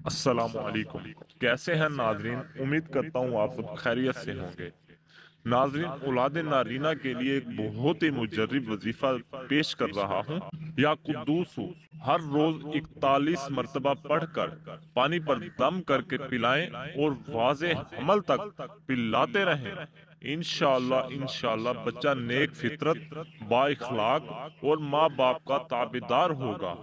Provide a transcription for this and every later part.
السلام علیکم، کیسے ہیں ناظرین؟ امید کرتا ہوں آپ سب خیریت سے ہوں گے۔ ناظرین، اولاد نارینہ کے لیے ایک بہت ہی مجرب وظیفہ پیش کر رہا ہوں۔ یا قدوس ہر روز 41 مرتبہ پڑھ کر پانی پر دم کر کے پلائیں اور واضح حمل تک پلاتے رہیں۔ انشاءاللہ انشاءاللہ بچہ نیک فطرت، با اخلاق اور ماں باپ کا تابعدار ہوگا۔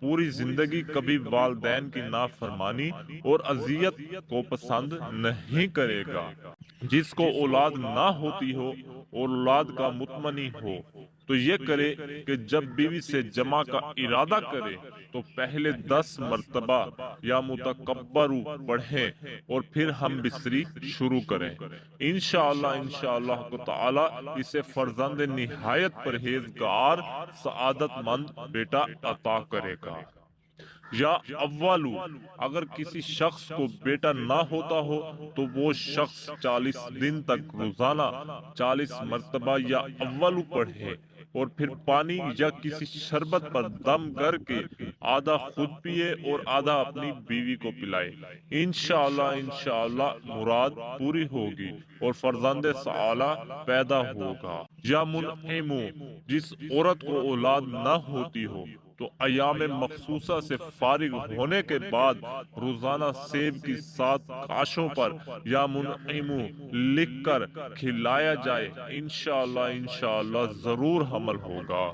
پوری زندگی کبھی والدین کی نافرمانی اور اذیت کو پسند نہیں کرے گا۔ جس کو اولاد نہ ہوتی ہو اور اولاد کا متمنی ہو تو یہ کرے کہ جب بیوی سے جمع کا ارادہ کرے تو پہلے 10 مرتبہ یا متکبر پڑھیں اور پھر ہم بستری شروع کریں۔ انشاءاللہ انشاءاللہ تعالی اسے فرزند نہایت پرہیزگار سعادت مند بیٹا عطا کرے گا۔ یا اولو اگر کسی شخص کو بیٹا نہ ہوتا ہو تو وہ شخص 40 دن تک روزانہ 40 مرتبہ یا اولو پڑھے اور پھر پانی یا کسی شربت پر دم کر کے آدھا خود پیے اور آدھا اپنی بیوی کو پلائے۔ انشاءاللہ انشاءاللہ مراد پوری ہوگی اور فرزند صالح پیدا ہوگا۔ یا منعمو جس عورت کو اولاد نہ ہوتی ہو تو ایام مخصوصہ سے فارغ ہونے کے بعد روزانہ سیب کی 7 کاشوں پر یا منعمو لکھ کر کھلایا جائے۔ انشاءاللہ انشاءاللہ ضرور حمل ہوگا۔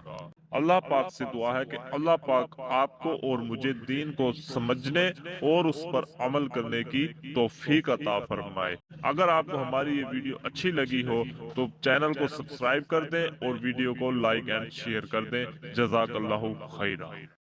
اللہ پاک سے دعا ہے کہ اللہ پاک آپ کو اور مجھے دین کو سمجھنے اور اس پر عمل کرنے کی توفیق عطا فرمائے۔ اگر آپ کو ہماری یہ ویڈیو اچھی لگی ہو تو چینل کو سبسکرائب کر دیں اور ویڈیو کو لائک اینڈ شیئر کر دیں۔ جزاک اللہ خیرہ۔